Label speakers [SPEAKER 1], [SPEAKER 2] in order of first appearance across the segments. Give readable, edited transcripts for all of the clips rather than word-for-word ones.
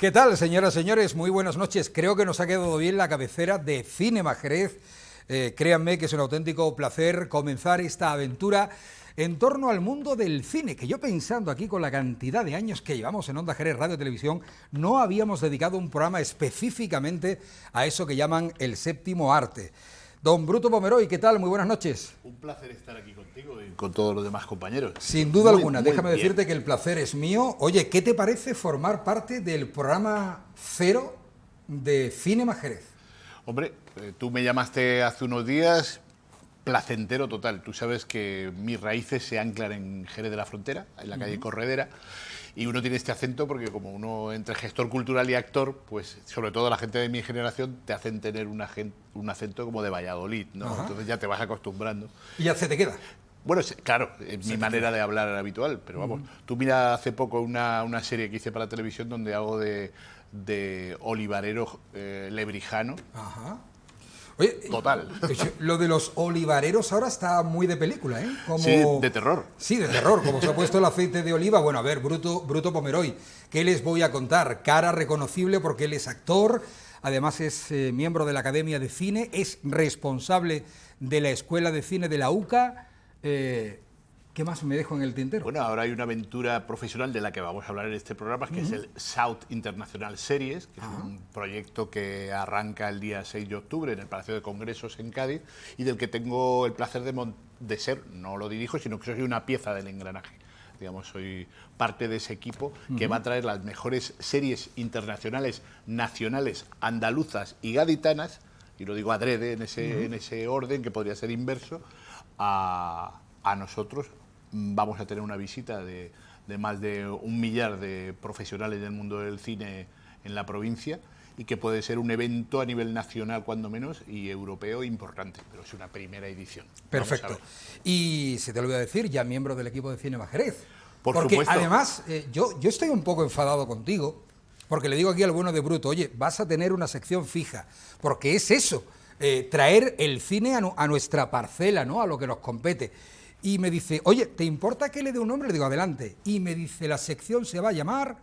[SPEAKER 1] ¿Qué tal, señoras y señores? Muy buenas noches. Creo que nos ha quedado bien la cabecera de Cinema Jerez. Créanme que es un auténtico placer comenzar esta aventura en torno al mundo del cine, que yo pensando aquí con la cantidad de años que llevamos en Onda Jerez Radio Televisión, no habíamos dedicado un programa específicamente a eso que llaman el séptimo arte. Don Bruto Pomeroy, ¿qué tal? Muy buenas noches.
[SPEAKER 2] Un placer estar aquí contigo y con todos los demás compañeros.
[SPEAKER 1] Sin duda alguna, déjame decirte que el placer es mío. Oye, ¿qué te parece formar parte del programa cero de Cinema Jerez?
[SPEAKER 2] Hombre, tú me llamaste hace unos días, placentero total. Tú sabes que mis raíces se anclan en Jerez de la Frontera, en la calle Corredera, y uno tiene este acento porque como uno entre gestor cultural y actor, pues sobre todo la gente de mi generación te hacen tener un acento como de Valladolid, ¿no?
[SPEAKER 1] Ajá.
[SPEAKER 2] Entonces ya te vas acostumbrando.
[SPEAKER 1] Y ya se te queda.
[SPEAKER 2] Bueno, claro, es mi manera de hablar habitual, pero vamos, tú mira hace poco una serie que hice para la televisión donde hago de olivarero lebrijano.
[SPEAKER 1] Ajá. Oye,
[SPEAKER 2] Total.
[SPEAKER 1] Lo de los olivareros ahora está muy de película, ¿eh? Como...
[SPEAKER 2] Sí, de terror.
[SPEAKER 1] Sí, de terror, como se ha puesto el aceite de oliva. Bueno, a ver, Bruto Pomeroy, ¿qué les voy a contar? Cara reconocible porque él es actor, además es miembro de la Academia de Cine, es responsable de la Escuela de Cine de la UCA. ¿Qué más me dejo en el tintero?
[SPEAKER 2] Bueno, ahora hay una aventura profesional de la que vamos a hablar en este programa, que es el South International Series, que es un proyecto que arranca el día 6 de octubre en el Palacio de Congresos en Cádiz y del que tengo el placer de ser, no lo dirijo, sino que soy una pieza del engranaje. Digamos, soy parte de ese equipo que va a traer las mejores series internacionales, nacionales, andaluzas y gaditanas, y lo digo adrede en ese orden, que podría ser inverso, a nosotros. Vamos a tener una visita de más de 1 millar de profesionales del mundo del cine en la provincia y que puede ser un evento a nivel nacional, cuando menos, y europeo importante, pero es una primera edición.
[SPEAKER 1] Perfecto. Y se te lo voy a decir, ya miembro del equipo de Cinema Jerez.
[SPEAKER 2] Por
[SPEAKER 1] porque
[SPEAKER 2] supuesto.
[SPEAKER 1] Además, yo estoy un poco enfadado contigo, porque le digo aquí al bueno de Bruto, oye, vas a tener una sección fija, porque es eso, traer el cine a nuestra parcela, ¿no? A lo que nos compete. Y me dice, oye, ¿te importa que le dé un nombre? Le digo, adelante. Y me dice, la sección se va a llamar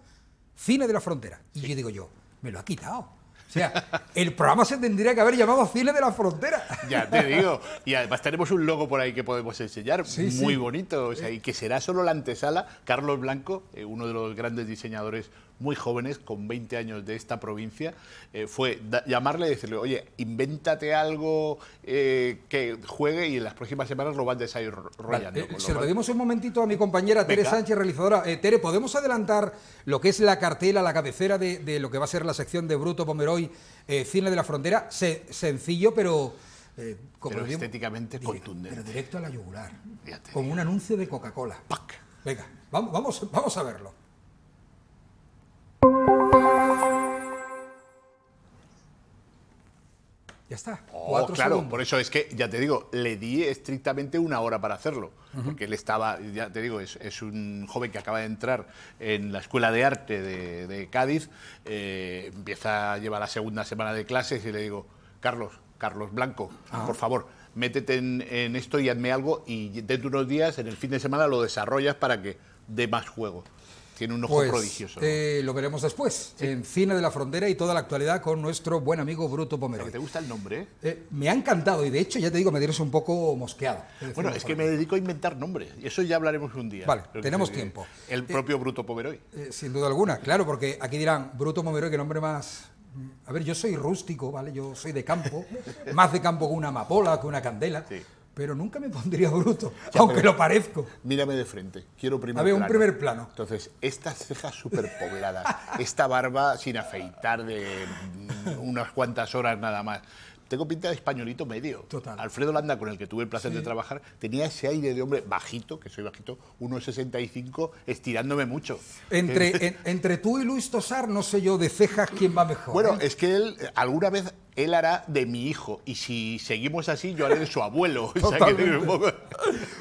[SPEAKER 1] Cine de la Frontera. Y yo digo me lo ha quitado. O sea, el programa se tendría que haber llamado Cine de la Frontera.
[SPEAKER 2] Ya te digo. Y además tenemos un logo por ahí que podemos enseñar, muy bonito. O sea, y que será solo la antesala. Carlos Blanco, uno de los grandes diseñadores muy jóvenes, con 20 años de esta provincia, fue llamarle y decirle, oye, invéntate algo que juegue y en las próximas semanas lo vas desarrollando.
[SPEAKER 1] Vale, se lo pedimos un momentito a mi compañera Tere Sánchez, realizadora. Tere, ¿podemos adelantar lo que es la cartela, la cabecera de lo que va a ser la sección de Bruto Pomeroy, Cine de la Frontera? Sencillo, pero...
[SPEAKER 2] pero estéticamente contundente.
[SPEAKER 1] Pero directo a la yugular,
[SPEAKER 2] Fíjate.
[SPEAKER 1] con un anuncio de Coca-Cola. Venga, vamos a verlo. Ya está. 4
[SPEAKER 2] Claro,
[SPEAKER 1] segundos.
[SPEAKER 2] por eso es que, ya te digo, le di estrictamente 1 hora para hacerlo, porque él estaba, ya te digo, es un joven que acaba de entrar en la Escuela de Arte de Cádiz, empieza a llevar la segunda semana de clases y le digo, Carlos Blanco, por favor, métete en esto y hazme algo y dentro de unos días, en el fin de semana, lo desarrollas para que dé más juego. Tiene un ojo prodigioso, ¿no?
[SPEAKER 1] Lo veremos después, en Cine de la Frontera y toda la actualidad con nuestro buen amigo Bruto Pomeroy.
[SPEAKER 2] ¿Te gusta el nombre?
[SPEAKER 1] Me ha encantado y de hecho, ya te digo, me tienes un poco mosqueado.
[SPEAKER 2] Bueno, es que me dedico a inventar nombres y eso ya hablaremos un día.
[SPEAKER 1] Vale, tenemos tiempo.
[SPEAKER 2] El propio Bruto Pomeroy.
[SPEAKER 1] Sin duda alguna, claro, porque aquí dirán, Bruto Pomeroy, qué nombre más... A ver, yo soy rústico, ¿vale? Yo soy de campo, más de campo que una amapola, que una candela. Sí. Pero nunca me pondría Bruto, aunque lo parezco.
[SPEAKER 2] Mírame de frente, quiero primer
[SPEAKER 1] plano.
[SPEAKER 2] A ver,
[SPEAKER 1] un primer plano.
[SPEAKER 2] Entonces, estas cejas súper pobladas, esta barba sin afeitar de unas cuantas horas nada más. Tengo pinta de españolito medio.
[SPEAKER 1] Total.
[SPEAKER 2] Alfredo Landa, con el que tuve el placer de trabajar, tenía ese aire de hombre bajito, que soy bajito, 1,65, estirándome mucho.
[SPEAKER 1] Entre tú y Luis Tosar, no sé yo, de cejas, ¿quién va mejor?
[SPEAKER 2] Bueno, es que él, alguna vez, él hará de mi hijo, y si seguimos así, yo haré de su abuelo. O sea, que un poco...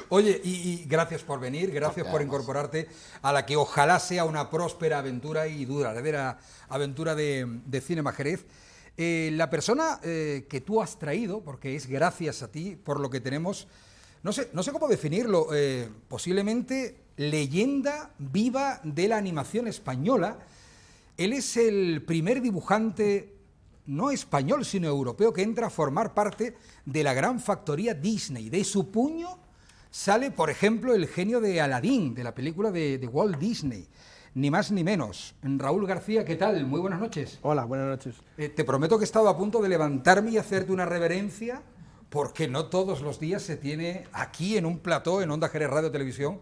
[SPEAKER 1] Oye, y gracias por venir, gracias por incorporarte a la que ojalá sea una próspera aventura y duradera aventura de Cinema Jerez. La persona que tú has traído, porque es gracias a ti por lo que tenemos, no sé cómo definirlo, posiblemente leyenda viva de la animación española, Él es el primer dibujante, no español, sino europeo, que entra a formar parte de la gran factoría Disney. De su puño sale, por ejemplo, el genio de Aladín, de la película de Walt Disney. Ni más ni menos. Raúl García, ¿qué tal? Muy buenas noches.
[SPEAKER 3] Hola, buenas noches.
[SPEAKER 1] Te prometo que he estado a punto de levantarme y hacerte una reverencia, porque no todos los días se tiene aquí en un plató, en Onda Jerez Radio Televisión,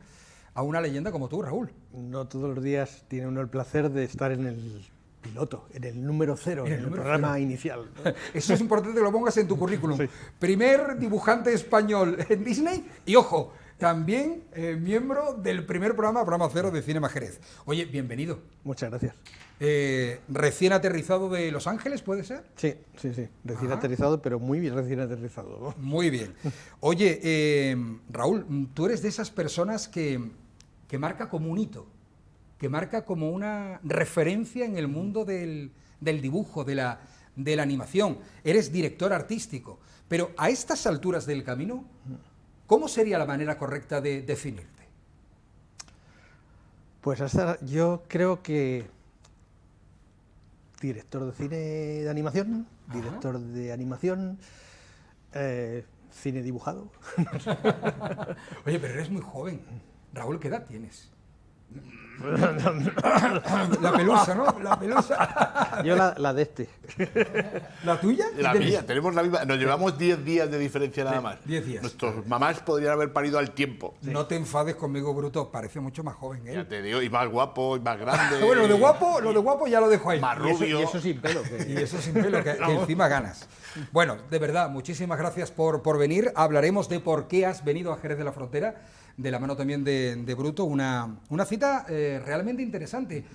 [SPEAKER 1] a una leyenda como tú, Raúl.
[SPEAKER 3] No todos los días tiene uno el placer de estar en el piloto, en el número 0, en el programa inicial, ¿no?
[SPEAKER 1] Eso es importante que lo pongas en tu currículum.
[SPEAKER 3] Sí.
[SPEAKER 1] Primer dibujante español en Disney y, ojo, también miembro del primer programa 0 de Cinema Jerez. Oye, bienvenido.
[SPEAKER 3] Muchas gracias.
[SPEAKER 1] Recién aterrizado de Los Ángeles, ¿puede ser?
[SPEAKER 3] Sí. Recién aterrizado, pero muy bien recién aterrizado, ¿no?
[SPEAKER 1] Muy bien. Oye, Raúl, tú eres de esas personas que marca como un hito, que marca como una referencia en el mundo del dibujo, de la animación. Eres director artístico, pero a estas alturas del camino, ¿cómo sería la manera correcta de definirte?
[SPEAKER 3] Pues hasta yo creo que director de cine de animación, director de animación, cine dibujado.
[SPEAKER 1] Oye, pero eres muy joven. Raúl, ¿qué edad tienes? La pelusa, ¿no? La pelusa.
[SPEAKER 3] Yo la de este.
[SPEAKER 1] ¿La tuya?
[SPEAKER 2] La mía, tenemos la misma. Nos llevamos 10 días de diferencia nada más.
[SPEAKER 1] 10 días.
[SPEAKER 2] Nuestros mamás podrían haber parido al tiempo.
[SPEAKER 1] No te enfades conmigo, Bruto, parece mucho más joven él.
[SPEAKER 2] Ya te digo, y más guapo, y más grande.
[SPEAKER 1] Bueno, lo de guapo ya lo dejo ahí.
[SPEAKER 2] Más rubio.
[SPEAKER 3] Y eso sin pelo.
[SPEAKER 1] Y eso sin pelo, que encima ganas. Bueno, de verdad, muchísimas gracias por venir. Hablaremos de por qué has venido a Jerez de la Frontera, de la mano también de Bruto, una cita realmente interesante,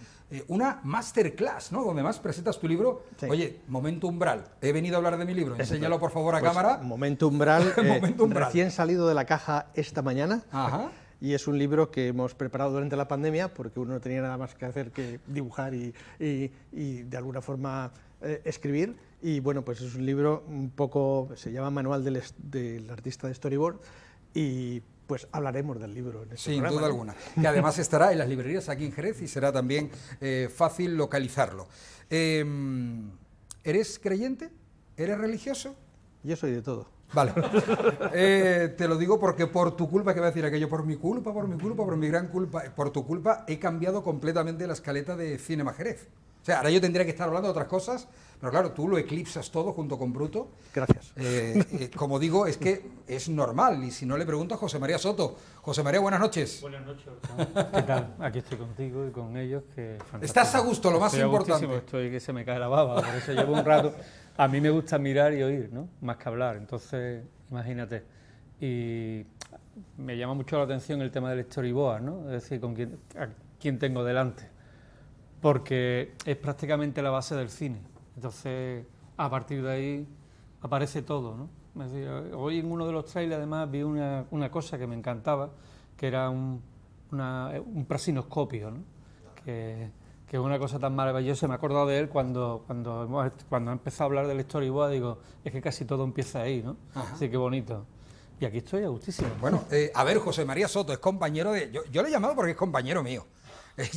[SPEAKER 1] una masterclass, ¿no? Donde más presentas tu libro.
[SPEAKER 3] Sí.
[SPEAKER 1] Oye, Momento Umbral, he venido a hablar de mi libro, enséñalo por favor a cámara.
[SPEAKER 3] Momento Umbral,
[SPEAKER 1] Momento Umbral.
[SPEAKER 3] recién salido de la caja esta mañana.
[SPEAKER 1] Ajá.
[SPEAKER 3] Y es un libro que hemos preparado durante la pandemia porque uno no tenía nada más que hacer que dibujar y de alguna forma escribir. Y bueno, pues es un libro un poco, se llama Manual del artista de storyboard, y pues hablaremos del libro en este
[SPEAKER 1] Sin
[SPEAKER 3] programa,
[SPEAKER 1] duda
[SPEAKER 3] ¿no?
[SPEAKER 1] alguna. Que además estará en las librerías aquí en Jerez y será también fácil localizarlo. ¿Eres creyente? ¿Eres religioso?
[SPEAKER 3] Yo soy de todo.
[SPEAKER 1] Vale. Te lo digo porque por tu culpa, que va a decir aquello, por mi culpa, por mi gran culpa, por tu culpa he cambiado completamente la escaleta de Cinema Jerez. O sea, ahora yo tendría que estar hablando de otras cosas, pero claro, tú lo eclipsas todo junto con Bruto.
[SPEAKER 3] Gracias.
[SPEAKER 1] Como digo, es que es normal, y si no le pregunto a José María Soto. José María, buenas noches.
[SPEAKER 4] Buenas noches, Hortán. ¿Qué tal? Aquí estoy contigo y con ellos. Que fantástico.
[SPEAKER 1] Estás a gusto, lo más
[SPEAKER 4] estoy
[SPEAKER 1] importante.
[SPEAKER 4] Estoy que se me cae la baba, por eso llevo un rato. A mí me gusta mirar y oír, ¿no? Más que hablar, entonces, imagínate. Y me llama mucho la atención el tema del storyboard, ¿no? Es decir, a quién tengo delante. Porque es prácticamente la base del cine. Entonces, a partir de ahí aparece todo, ¿no? Es decir, hoy en uno de los trailers, además, vi una cosa que me encantaba, que era un prasinoscopio, ¿no? Que es una cosa tan maravillosa. Me he acordado de él cuando he empezado a hablar del storyboard, digo, es que casi todo empieza ahí, ¿no?
[SPEAKER 1] Ajá.
[SPEAKER 4] Así que bonito. Y aquí estoy a gustísimo.
[SPEAKER 1] Bueno, a ver, José María Soto es compañero de... Yo le he llamado porque es compañero mío.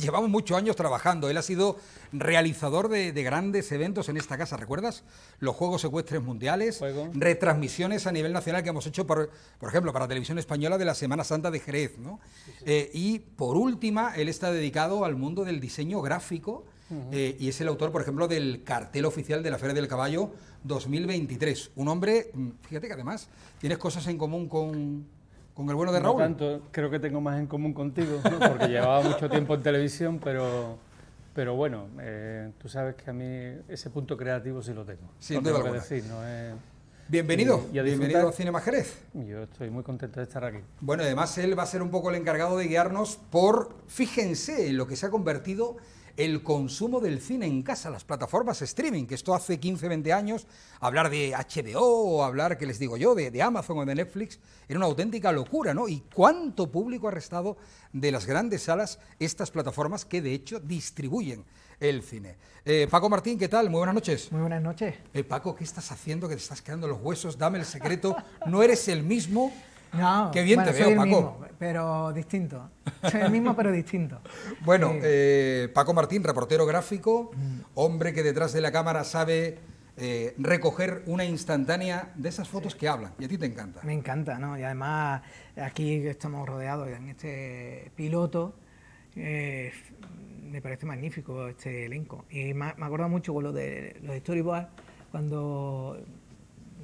[SPEAKER 1] Llevamos muchos años trabajando. Él ha sido realizador de grandes eventos en esta casa. ¿Recuerdas? Los Juegos Ecuestres Mundiales, retransmisiones a nivel nacional que hemos hecho, por ejemplo, para Televisión Española de la Semana Santa de Jerez, ¿no? Sí. Y por última, él está dedicado al mundo del diseño gráfico. Y es el autor, por ejemplo, del cartel oficial de la Feria del Caballo 2023. Un hombre, fíjate que además tienes cosas en común con el bueno de Raúl.
[SPEAKER 4] No tanto, creo que tengo más en común contigo, ¿no? Porque llevaba mucho tiempo en televisión, pero bueno, tú sabes que a mí ese punto creativo sí lo tengo.
[SPEAKER 1] Sin duda alguna.
[SPEAKER 4] Decir, ¿no?
[SPEAKER 1] Bienvenido,
[SPEAKER 4] y a
[SPEAKER 1] bienvenido a Cinema Jerez.
[SPEAKER 4] Yo estoy muy contento de estar aquí.
[SPEAKER 1] Bueno, además él va a ser un poco el encargado de guiarnos fíjense, en lo que se ha convertido el consumo del cine en casa, las plataformas streaming, que esto hace 15, 20 años, hablar de HBO o hablar, ¿qué les digo yo?, de Amazon o de Netflix, era una auténtica locura, ¿no? Y cuánto público ha restado de las grandes salas estas plataformas que, de hecho, distribuyen el cine. Paco Martín, ¿qué tal? Muy buenas noches.
[SPEAKER 5] Muy buenas noches.
[SPEAKER 1] Paco, ¿qué estás haciendo? Que te estás quedando los huesos, dame el secreto. No eres el mismo
[SPEAKER 5] No,
[SPEAKER 1] Qué bien
[SPEAKER 5] bueno,
[SPEAKER 1] te
[SPEAKER 5] soy
[SPEAKER 1] veo,
[SPEAKER 5] el
[SPEAKER 1] Paco.
[SPEAKER 5] mismo, pero distinto. Soy el mismo, pero distinto.
[SPEAKER 1] Bueno,
[SPEAKER 5] Sí.
[SPEAKER 1] Paco Martín, reportero gráfico, hombre que detrás de la cámara sabe recoger una instantánea de esas fotos que hablan, y a ti te encanta.
[SPEAKER 5] Me encanta, ¿no? Y además aquí estamos rodeados en este piloto, me parece magnífico este elenco. Y me acuerdo mucho con lo de los storyboards, cuando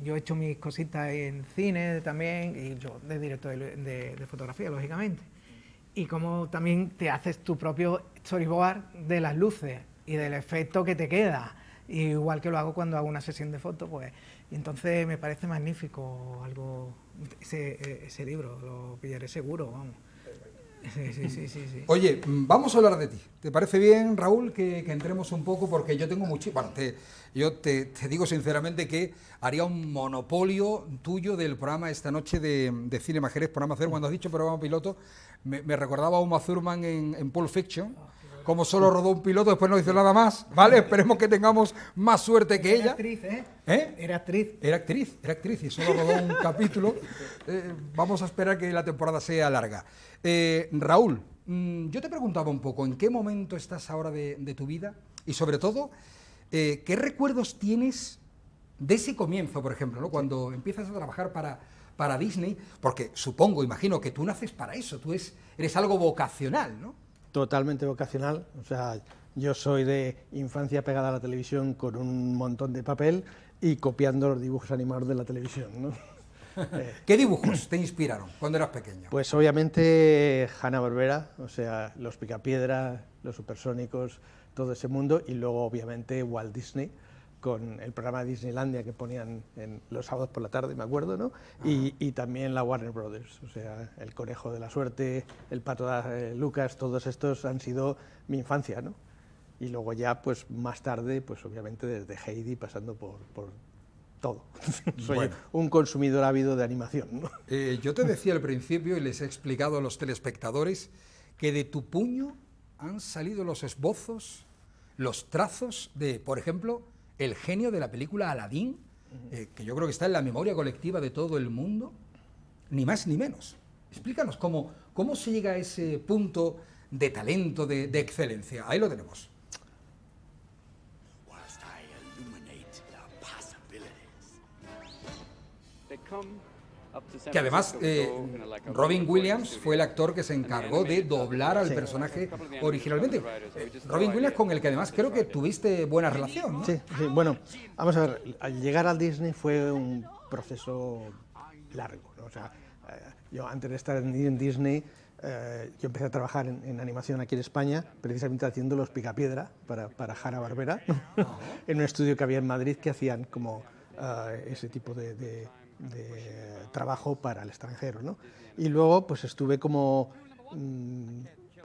[SPEAKER 5] yo he hecho mis cositas en cine también, y yo de director de fotografía, lógicamente. Y como también te haces tu propio storyboard de las luces y del efecto que te queda. Igual que lo hago cuando hago una sesión de fotos, pues. Y entonces me parece magnífico algo, ese libro, lo pillaré seguro, vamos. Sí.
[SPEAKER 1] Oye, vamos a hablar de ti. ¿Te parece bien, Raúl, que entremos un poco? Porque yo tengo mucho... Bueno, yo te digo sinceramente que haría un monopolio tuyo del programa esta noche de Cinema Jerez, programa cero. Cuando has dicho programa piloto, me recordaba a Uma Thurman en Pulp Fiction, como solo rodó un piloto, después no hizo nada más, ¿vale? Esperemos que tengamos más suerte que ella.
[SPEAKER 5] Era actriz,
[SPEAKER 1] ¿Eh?
[SPEAKER 5] Era actriz.
[SPEAKER 1] Era actriz y solo rodó un capítulo. Vamos a esperar que la temporada sea larga. Raúl, yo te preguntaba un poco, ¿en qué momento estás ahora de tu vida? Y sobre todo, ¿qué recuerdos tienes de ese comienzo, por ejemplo, ¿no? Cuando empiezas a trabajar para Disney? Porque supongo, imagino que tú naces para eso, tú eres algo vocacional, ¿no?
[SPEAKER 3] Totalmente vocacional, o sea, yo soy de infancia pegada a la televisión con un montón de papel y copiando los dibujos animados de la televisión, ¿no?
[SPEAKER 1] ¿Qué dibujos te inspiraron cuando eras pequeño?
[SPEAKER 3] Pues obviamente Hanna-Barbera, o sea, los Picapiedra, los Supersónicos, todo ese mundo, y luego obviamente Walt Disney, con el programa Disneylandia que ponían los sábados por la tarde, me acuerdo, ¿no? Y también la Warner Brothers, o sea, El Conejo de la Suerte, El Pato Lucas, todos estos han sido mi infancia, ¿no? Y luego ya, pues más tarde, pues obviamente desde Heidi pasando por todo. Soy
[SPEAKER 1] Bueno.
[SPEAKER 3] un consumidor ávido de animación, ¿no?
[SPEAKER 1] Yo te decía al principio y les he explicado a los telespectadores que de tu puño han salido los esbozos, los trazos de, por ejemplo, el genio de la película Aladín, que yo creo que está en la memoria colectiva de todo el mundo, ni más ni menos. Explícanos cómo se llega a ese punto de talento, de excelencia. Ahí lo tenemos. Que además Robin Williams fue el actor que se encargó de doblar al personaje originalmente. Robin Williams, con el que además creo que tuviste buena relación, ¿no?
[SPEAKER 3] Sí, bueno, vamos a ver, al llegar al Disney fue un proceso largo, ¿no? O sea, yo antes de estar en Disney, yo empecé a trabajar en animación aquí en España, precisamente haciendo los Picapiedra para Hanna-Barbera, en un estudio que había en Madrid que hacían como ese tipo de trabajo para el extranjero, ¿no? Y luego pues estuve como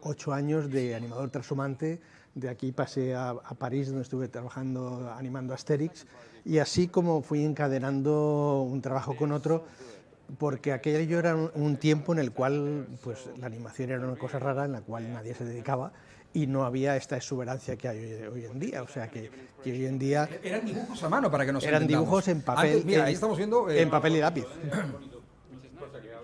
[SPEAKER 3] 8 años de animador transhumante, de aquí pasé a París, donde estuve trabajando, animando Asterix, y así como fui encadenando un trabajo con otro, porque aquello era un tiempo en el cual pues la animación era una cosa rara, en la cual nadie se dedicaba, y no había esta exuberancia que hay hoy en día, o sea que hoy en día...
[SPEAKER 1] Eran dibujos a mano, para que nos
[SPEAKER 3] Eran
[SPEAKER 1] entendamos.
[SPEAKER 3] dibujos en papel,
[SPEAKER 1] Antes, mira, ahí estamos viendo...
[SPEAKER 3] en papel y lápiz.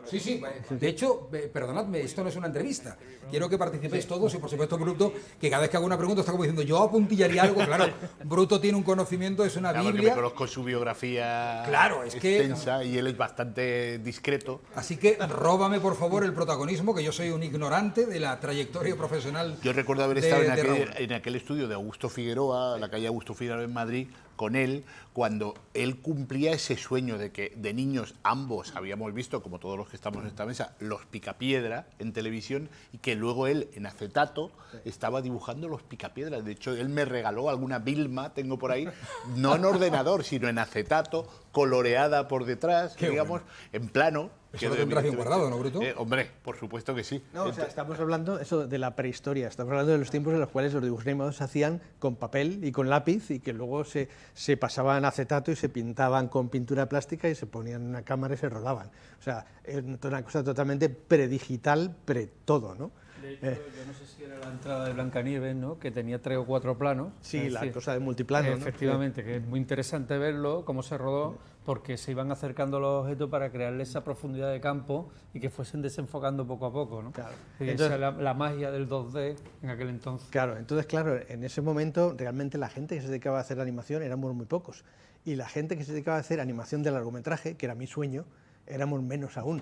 [SPEAKER 1] Sí, de hecho, perdonadme, esto no es una entrevista. Quiero que participéis todos y, por supuesto, Bruto, que cada vez que hago una pregunta está como diciendo, yo apuntillaría algo. Claro, Bruto tiene un conocimiento, es una
[SPEAKER 2] Claro, porque
[SPEAKER 1] Biblia.
[SPEAKER 2] me conozco su biografía
[SPEAKER 1] Claro, es que-
[SPEAKER 2] extensa y él es bastante discreto.
[SPEAKER 1] Así que róbame, por favor, el protagonismo, que yo soy un ignorante de la trayectoria profesional.
[SPEAKER 2] Yo recuerdo haber
[SPEAKER 1] de-
[SPEAKER 2] estado
[SPEAKER 1] de Raúl.
[SPEAKER 2] en aquel estudio de Augusto Figueroa, la calle Augusto Figueroa en Madrid, con él, cuando él cumplía ese sueño de que de niños ambos habíamos visto, como todos los que estamos en esta mesa, los Picapiedra en televisión, y que luego él en acetato estaba dibujando los Picapiedras. De hecho, él me regaló alguna Vilma, tengo por ahí, no en ordenador, sino en acetato, coloreada por detrás,
[SPEAKER 1] Qué
[SPEAKER 2] digamos, en plano.
[SPEAKER 1] Eso lo tendrás bien guardado, ¿no, Bruto?
[SPEAKER 2] Hombre, por supuesto que sí.
[SPEAKER 3] No, o sea, estamos hablando eso de la prehistoria, estamos hablando de los tiempos en los cuales los dibujos animados se hacían con papel y con lápiz y que luego se pasaban a acetato y se pintaban con pintura plástica y se ponían en una cámara y se rodaban. O sea, es una cosa totalmente predigital, pre-todo, ¿no?
[SPEAKER 4] De hecho, yo no sé si era la entrada de Blancanieves, ¿no? Que tenía 3 o 4 planos.
[SPEAKER 3] Sí,
[SPEAKER 4] es
[SPEAKER 3] la
[SPEAKER 4] decir,
[SPEAKER 3] cosa de multiplano, ¿no?
[SPEAKER 4] efectivamente, que es muy interesante verlo, cómo se rodó, porque se iban acercando los objetos para crearle esa profundidad de campo y que fuesen desenfocando poco a poco, ¿no?
[SPEAKER 3] Claro.
[SPEAKER 4] Y esa es la magia del 2D en aquel entonces.
[SPEAKER 3] Claro, entonces, claro, en ese momento realmente la gente que se dedicaba a hacer animación éramos muy pocos. Y la gente que se dedicaba a hacer animación de largometraje, que era mi sueño, éramos menos aún.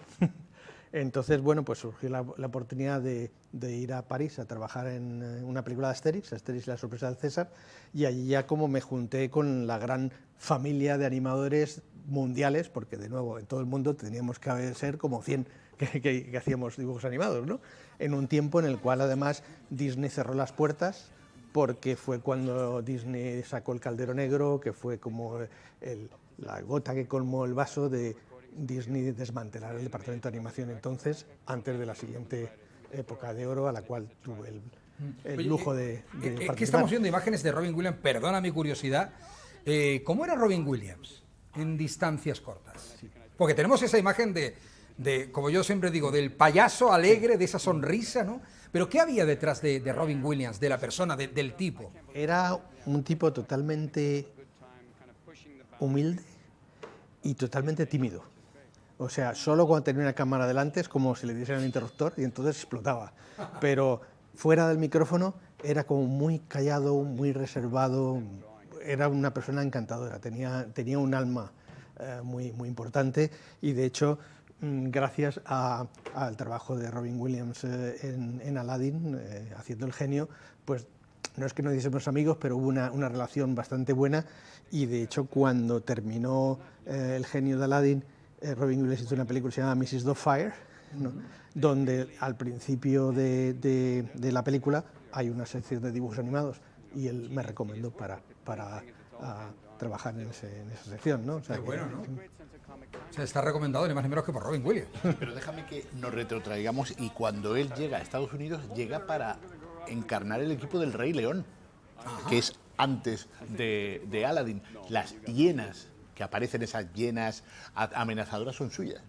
[SPEAKER 3] Entonces, bueno, pues surgió la oportunidad de ir a París a trabajar en una película de Asterix y la sorpresa del César, y allí ya como me junté con la gran familia de animadores mundiales, porque de nuevo en todo el mundo teníamos que ser como 100 que hacíamos dibujos animados, ¿no? En un tiempo en el cual además Disney cerró las puertas, porque fue cuando Disney sacó El Caldero Negro, que fue como la gota que colmó el vaso de Disney desmantelar el departamento de animación entonces, antes de la siguiente época de oro a la cual tuve el lujo de participar.
[SPEAKER 1] Es que estamos viendo imágenes de Robin Williams, perdona mi curiosidad, ¿cómo era Robin Williams en distancias cortas? Porque tenemos esa imagen de, como yo siempre digo, del payaso alegre, de esa sonrisa, ¿no? Pero ¿qué había detrás de Robin Williams, de la persona, del tipo?
[SPEAKER 3] Era un tipo totalmente humilde y totalmente tímido. O sea, solo cuando tenía una cámara delante es como si le diesen el interruptor y entonces explotaba. Pero fuera del micrófono era como muy callado, muy reservado, era una persona encantadora, tenía un alma muy importante, y de hecho, gracias al trabajo de Robin Williams en Aladdin, haciendo el genio, pues no es que nos hiciésemos amigos, pero hubo una relación bastante buena, y de hecho cuando terminó el genio de Aladdin, Robin Williams hizo una película que se llama Mrs. Doubtfire, ¿no? Donde al principio de la película hay una sección de dibujos animados, y él me recomendó para trabajar en esa sección, ¿no? O sea,
[SPEAKER 1] qué bueno, ¿no? O sea, está recomendado ni más ni menos que por Robin Williams.
[SPEAKER 2] Pero déjame que nos retrotraigamos, y cuando él llega a Estados Unidos, llega para encarnar el equipo del Rey León, que es antes de Aladdin. Las hienas que aparecen, esas hienas amenazadoras, son suyas.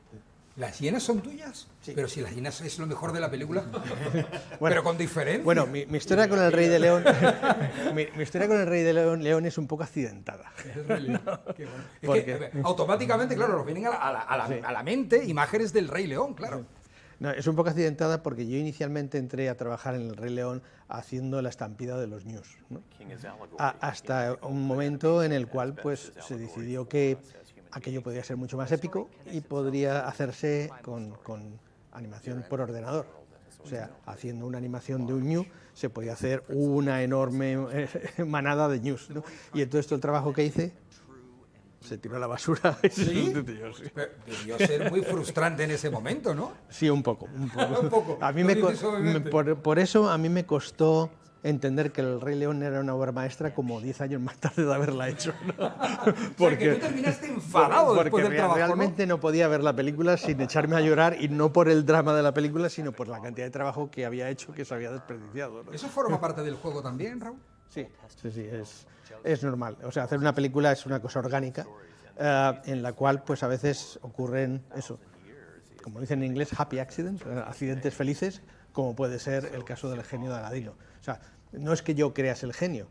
[SPEAKER 1] ¿Las hienas son tuyas?
[SPEAKER 3] Sí.
[SPEAKER 1] Pero si las hienas es lo mejor de la película.
[SPEAKER 3] Bueno,
[SPEAKER 1] pero con diferencia.
[SPEAKER 3] Bueno, mi historia con el Rey de León, mi historia con el Rey de León es un poco accidentada.
[SPEAKER 1] El Rey León. Qué bueno. Es
[SPEAKER 3] Porque-
[SPEAKER 1] que automáticamente, claro, nos vienen a la mente imágenes del Rey León, claro.
[SPEAKER 3] No, es un poco accidentada porque yo inicialmente entré a trabajar en el Rey León haciendo la estampida de los News, ¿no? Hasta un momento en el cual pues se decidió que aquello podría ser mucho más épico y podría hacerse con animación por ordenador. O sea, haciendo una animación de un New se podía hacer una enorme manada de News, ¿no? Y entonces todo el trabajo que hice se tiró a la basura.
[SPEAKER 1] ¿Sí?
[SPEAKER 3] Sí.
[SPEAKER 1] Pero debió ser muy frustrante en ese momento, ¿no?
[SPEAKER 3] Sí, un poco.
[SPEAKER 1] Un poco.
[SPEAKER 3] A mí
[SPEAKER 1] Lo
[SPEAKER 3] me
[SPEAKER 1] dices
[SPEAKER 3] co-
[SPEAKER 1] suavemente.
[SPEAKER 3] por eso a mí me costó entender que El Rey León era una obra maestra como 10 años más tarde de haberla hecho, ¿no?
[SPEAKER 1] O sea, que tú terminaste enfadado después
[SPEAKER 3] porque
[SPEAKER 1] del trabajo,
[SPEAKER 3] realmente ¿no? podía ver la película sin echarme a llorar, y no por el drama de la película, sino por la cantidad de trabajo que había hecho, que se había desperdiciado, ¿no?
[SPEAKER 1] ¿no? ¿Eso forma parte del juego también, Raúl?
[SPEAKER 3] Sí, es normal. O sea, hacer una película es una cosa orgánica, en la cual pues a veces ocurren eso, como dicen en inglés, happy accidents, accidentes felices, como puede ser el caso del genio de Aladino. O sea, no es que yo crease el genio,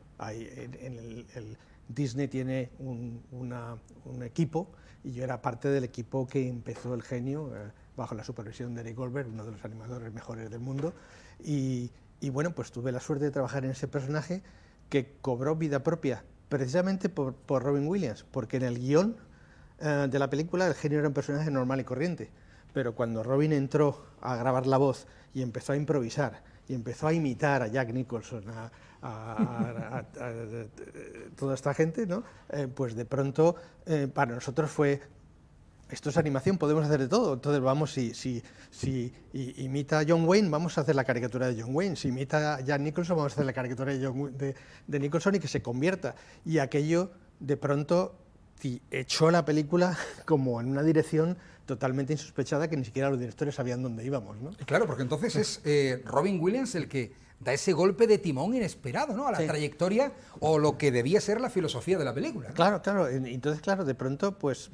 [SPEAKER 3] Disney tiene un equipo, y yo era parte del equipo que empezó el genio, bajo la supervisión de Eric Goldberg, uno de los animadores mejores del mundo, y bueno, pues tuve la suerte de trabajar en ese personaje que cobró vida propia, precisamente por Robin Williams, porque en el guión de la película el genio era un personaje normal y corriente, pero cuando Robin entró a grabar la voz y empezó a improvisar y empezó a imitar a Jack Nicholson, a toda esta gente, ¿no? Pues de pronto para nosotros fue: esto es animación, podemos hacer de todo. Entonces vamos, si imita a John Wayne, vamos a hacer la caricatura de John Wayne. Si imita a Jack Nicholson, vamos a hacer la caricatura de Nicholson, y que se convierta. Y aquello de pronto echó la película como en una dirección totalmente insospechada, que ni siquiera los directores sabían dónde íbamos, ¿no?
[SPEAKER 1] Claro, porque entonces es Robin Williams el que da ese golpe de timón inesperado, ¿no? A la
[SPEAKER 3] Sí.
[SPEAKER 1] trayectoria o lo que debía ser la filosofía de la película, ¿no?
[SPEAKER 3] Claro. Entonces, claro, de pronto, pues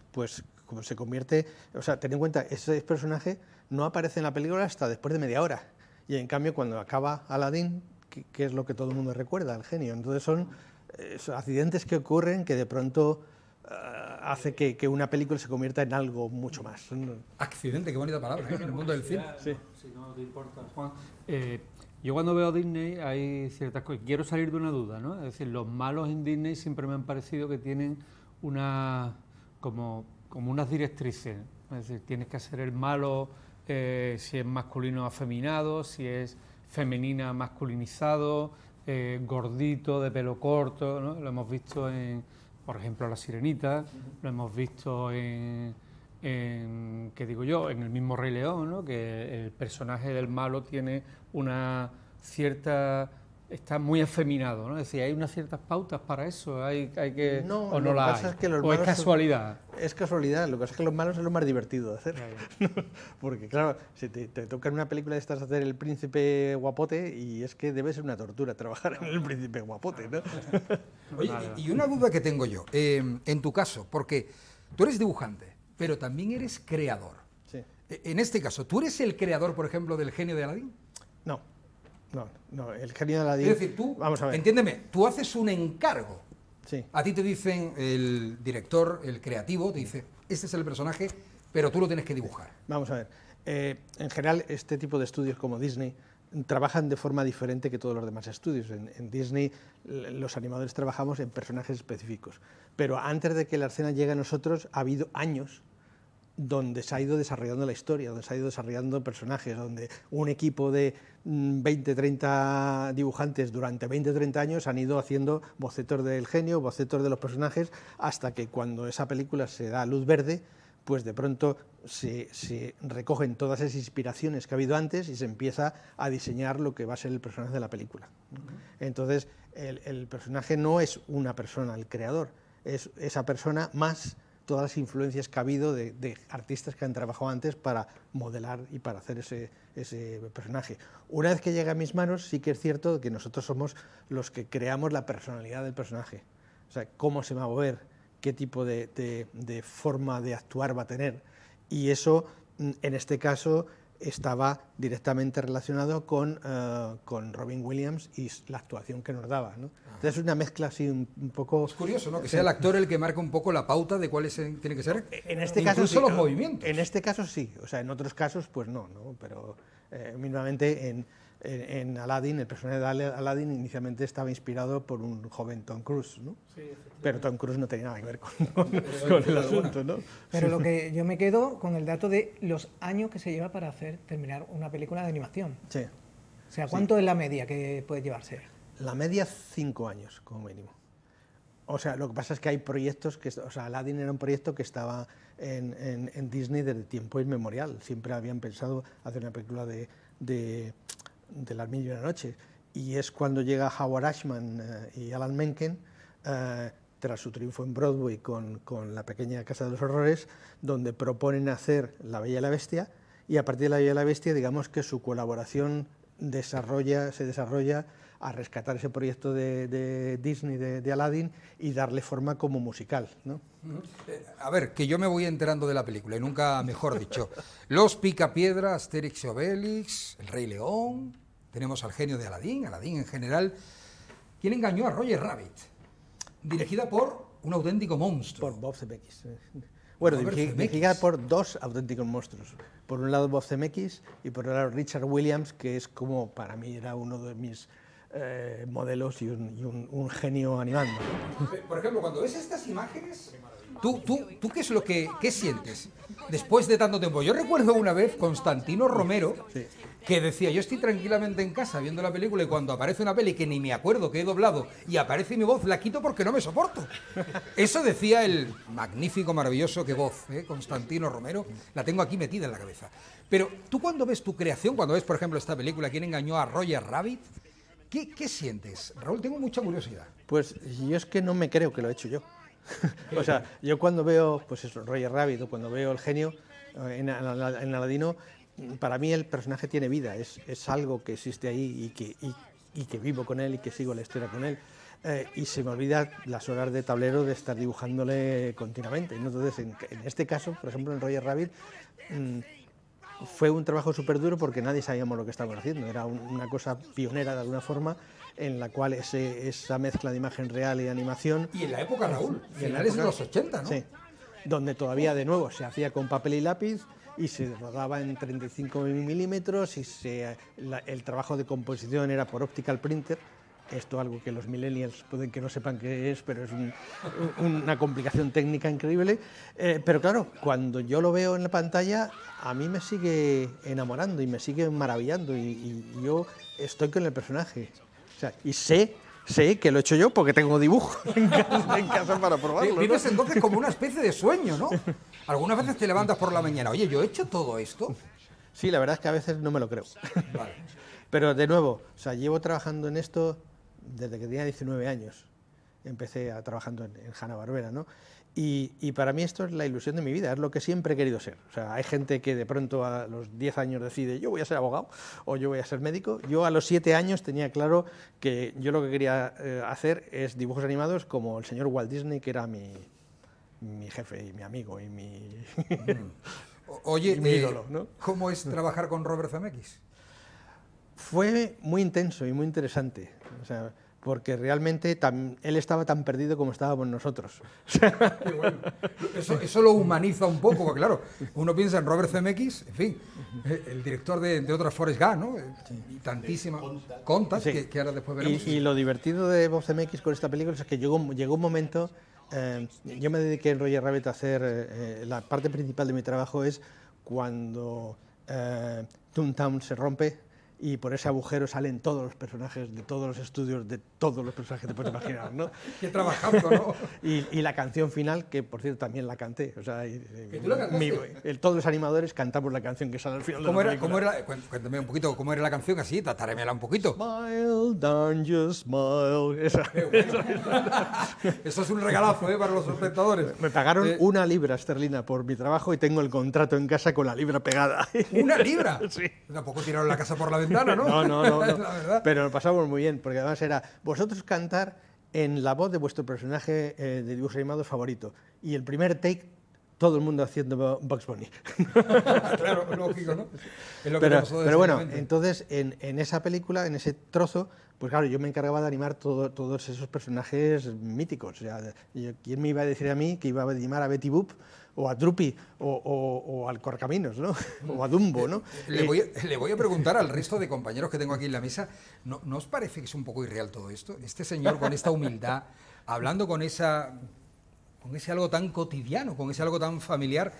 [SPEAKER 3] como se convierte... O sea, ten en cuenta, ese personaje no aparece en la película hasta después de media hora. Y en cambio, cuando acaba Aladdin, ¿qué es lo que todo el mundo recuerda? El genio. Entonces son accidentes que ocurren que de pronto hace que una película se convierta en algo mucho más.
[SPEAKER 1] Accidente, qué bonita palabra, ¿eh? En el mundo del cine.
[SPEAKER 3] Sí.
[SPEAKER 4] Si no te importa, Juan. Yo cuando veo Disney hay ciertas cosas. Quiero salir de una duda, ¿no? Es decir, los malos en Disney siempre me han parecido que tienen como unas directrices. Es decir, tienes que hacer el malo si es masculino afeminado, si es femenina masculinizado, gordito, de pelo corto, ¿no? Lo hemos visto por ejemplo, La Sirenita, lo hemos visto ¿qué digo yo?, en el mismo Rey León, ¿no? Que el personaje del malo tiene una cierta... está muy afeminado, ¿no? Es decir, hay unas ciertas pautas para eso, hay que...
[SPEAKER 3] No,
[SPEAKER 4] o no
[SPEAKER 3] lo que
[SPEAKER 4] las
[SPEAKER 3] pasa
[SPEAKER 4] hay,
[SPEAKER 3] es que los
[SPEAKER 4] o es
[SPEAKER 3] malos
[SPEAKER 4] casualidad.
[SPEAKER 3] Es casualidad, lo que pasa es que los malos es lo más divertido de hacer.
[SPEAKER 4] Claro.
[SPEAKER 3] Porque claro, si te toca en una película de estas hacer el príncipe guapote, y es que debe ser una tortura trabajar en el príncipe guapote, ¿no?
[SPEAKER 1] Oye, y una duda que tengo yo, en tu caso, porque tú eres dibujante, pero también eres creador.
[SPEAKER 3] Sí.
[SPEAKER 1] En este caso, ¿tú eres el creador, por ejemplo, del genio de Aladdin?
[SPEAKER 3] No, el genio de Aladdin...
[SPEAKER 1] Es decir, tú,
[SPEAKER 3] vamos a ver.
[SPEAKER 1] entiéndeme, tú haces un encargo.
[SPEAKER 3] Sí.
[SPEAKER 1] A ti te dicen, el director, el creativo, te dice, este es el personaje, pero tú lo tienes que dibujar.
[SPEAKER 3] Vamos a ver. En general, este tipo de estudios como Disney trabajan de forma diferente que todos los demás estudios. En Disney, los animadores trabajamos en personajes específicos. Pero antes de que la escena llegue a nosotros, ha habido años donde se ha ido desarrollando la historia, donde se ha ido desarrollando personajes, donde un equipo de 20, 30 dibujantes durante 20, 30 años han ido haciendo bocetos del genio, bocetos de los personajes, hasta que cuando esa película se da luz verde, pues de pronto se recogen todas esas inspiraciones que ha habido antes y se empieza a diseñar lo que va a ser el personaje de la película. Entonces, el personaje no es una persona, el creador, es esa persona más todas las influencias que ha habido de artistas que han trabajado antes para modelar y para hacer ese personaje. Una vez que llega a mis manos, sí que es cierto que nosotros somos los que creamos la personalidad del personaje. O sea, cómo se va a mover, qué tipo de forma de actuar va a tener. Y eso, en este caso, estaba directamente relacionado con Robin Williams y la actuación que nos daba, ¿no? Entonces es una mezcla así un poco...
[SPEAKER 1] Es curioso, ¿no? Que sea el actor el que marca un poco la pauta de cuáles tiene que ser,
[SPEAKER 3] en este caso,
[SPEAKER 1] incluso
[SPEAKER 3] sí,
[SPEAKER 1] los movimientos.
[SPEAKER 3] En este caso sí, o sea, en otros casos pues no, pero mínimamente en Aladdin, el personaje de Aladdin inicialmente estaba inspirado por un joven Tom Cruise, ¿no? Sí, pero Tom Cruise no tenía nada que ver con el asunto, ¿no?
[SPEAKER 5] Pero lo que yo me quedo con el dato de los años que se lleva para terminar una película de animación.
[SPEAKER 3] Sí.
[SPEAKER 5] O sea, ¿cuánto es la media que puede llevarse?
[SPEAKER 3] La media 5 años, como mínimo. O sea, lo que pasa es que hay proyectos que... O sea, Aladdin era un proyecto que estaba en Disney desde tiempo inmemorial. Siempre habían pensado hacer una película de Las Mil y una Noches. Y es cuando llega Howard Ashman y Alan Menken, tras su triunfo en Broadway con La Pequeña Casa de los Horrores, donde proponen hacer La Bella y la Bestia, y a partir de La Bella y la Bestia, digamos que su colaboración se desarrolla a rescatar ese proyecto de Disney, de Aladdin, y darle forma como musical, ¿no?
[SPEAKER 1] A ver, que yo me voy enterando de la película, y nunca mejor dicho. Los Picapiedra, Asterix y Obelix, El Rey León, tenemos al genio de Aladdin en general. ¿Quién engañó a Roger Rabbit? Dirigida por un auténtico monstruo.
[SPEAKER 3] Por Bob Zemeckis. Bueno, dirigida por dos auténticos monstruos. Por un lado Bob Zemeckis y por otro lado Richard Williams, que es como para mí era uno de mis modelos y un genio animando.
[SPEAKER 1] Por ejemplo, cuando ves estas imágenes, ¿tú qué es lo que sientes después de tanto tiempo? Yo recuerdo una vez Constantino Romero, sí, que decía, yo estoy tranquilamente en casa viendo la película y cuando aparece una peli que ni me acuerdo que he doblado y aparece mi voz, la quito porque no me soporto. Eso decía el magnífico, maravilloso, qué voz, Constantino Romero, la tengo aquí metida en la cabeza. Pero tú cuando ves tu creación, cuando ves, por ejemplo, esta película, ¿Quién engañó a Roger Rabbit? ¿Qué sientes? Raúl, tengo mucha curiosidad.
[SPEAKER 3] Pues yo es que no me creo que lo he hecho yo. O sea, yo cuando veo, pues eso, Roger Rabbit, o cuando veo el genio en Aladino, para mí el personaje tiene vida, es algo que existe ahí y que vivo con él y que sigo la historia con él. Y se me olvida las horas de tablero de estar dibujándole continuamente. Entonces, en este caso, por ejemplo, en Roger Rabbit, fue un trabajo súper duro porque nadie sabíamos lo que estábamos haciendo. Era una cosa pionera de alguna forma, en la cual esa mezcla de imagen real y de animación...
[SPEAKER 1] Y en la época, Raúl, finales de los 80, ¿no?
[SPEAKER 3] Sí, donde todavía de nuevo se hacía con papel y lápiz y se rodaba en 35 milímetros y el trabajo de composición era por optical printer. Esto algo que los millennials pueden que no sepan qué es, pero es una complicación técnica increíble. Pero claro, cuando yo lo veo en la pantalla, a mí me sigue enamorando y me sigue maravillando y yo estoy con el personaje. O sea, y sé que lo he hecho yo porque tengo dibujos en casa para probarlo, ¿no?
[SPEAKER 1] Vives entonces como una especie de sueño, ¿no? Algunas veces te levantas por la mañana, oye, ¿yo he hecho todo esto?
[SPEAKER 3] Sí, la verdad es que a veces no me lo creo.
[SPEAKER 1] Vale.
[SPEAKER 3] Pero de nuevo, o sea, llevo trabajando en esto desde que tenía 19 años. Empecé trabajando en Hanna-Barbera, ¿no? Y para mí esto es la ilusión de mi vida, es lo que siempre he querido ser. O sea, hay gente que de pronto a los 10 años decide, yo voy a ser abogado o yo voy a ser médico. Yo a los 7 años tenía claro que yo lo que quería hacer es dibujos animados como el señor Walt Disney, que era mi jefe y mi amigo y mi,
[SPEAKER 1] Oye,
[SPEAKER 3] y mi ídolo, ¿no?
[SPEAKER 1] ¿cómo es trabajar con Robert Zemeckis?
[SPEAKER 3] Fue muy intenso y muy interesante. O sea, porque realmente él estaba tan perdido como estábamos nosotros.
[SPEAKER 1] Qué bueno. Eso lo humaniza un poco, porque claro, uno piensa en Robert Zemeckis, en fin, el director de otras Forrest Gump, ¿no? Y tantísimas contas
[SPEAKER 3] Sí.
[SPEAKER 1] que ahora después veremos.
[SPEAKER 3] Y lo divertido de Bob Zemeckis con esta película es que llegó un momento, yo me dediqué en Roger Rabbit a hacer, la parte principal de mi trabajo es cuando Toontown se rompe y por ese agujero salen todos los personajes de todos los estudios, de todos los personajes que te puedes imaginar, ¿no?
[SPEAKER 1] Que trabajando, ¿no?
[SPEAKER 3] Y la canción final, que por cierto también la canté. O sea,
[SPEAKER 1] ¿Que tú la cantaste?
[SPEAKER 3] todos los animadores cantamos la canción que sale al final de
[SPEAKER 1] ¿Cómo
[SPEAKER 3] la
[SPEAKER 1] era,
[SPEAKER 3] película.
[SPEAKER 1] cuéntame un poquito cómo era la canción así, tatarémela un poquito.
[SPEAKER 3] Smile, darn you smile.
[SPEAKER 1] Eso es un regalazo, para los espectadores.
[SPEAKER 3] Me pagaron 1 libra esterlina por mi trabajo y tengo el contrato en casa con la libra pegada.
[SPEAKER 1] ¿1 libra?
[SPEAKER 3] Sí.
[SPEAKER 1] Tampoco tiraron la casa por la ventana, ¿no?
[SPEAKER 3] No.
[SPEAKER 1] La verdad.
[SPEAKER 3] Pero lo pasamos muy bien, porque además era vosotros cantar en la voz de vuestro personaje de dibujos animados favorito. Y el primer take, todo el mundo haciendo Bugs Bunny.
[SPEAKER 1] Claro, lógico, ¿no? Es lo que te pasó
[SPEAKER 3] Pero bueno,
[SPEAKER 1] exactamente.
[SPEAKER 3] entonces en esa película, en ese trozo, pues claro, yo me encargaba de animar todos esos personajes míticos. O sea, ¿quién me iba a decir a mí que iba a animar a Betty Boop o a Drupi o al Correcaminos, ¿no? O a Dumbo, ¿no?
[SPEAKER 1] Le voy a preguntar al resto de compañeros que tengo aquí en la mesa, ¿no os parece que es un poco irreal todo esto? Este señor con esta humildad, hablando con ese algo tan cotidiano, con ese algo tan familiar,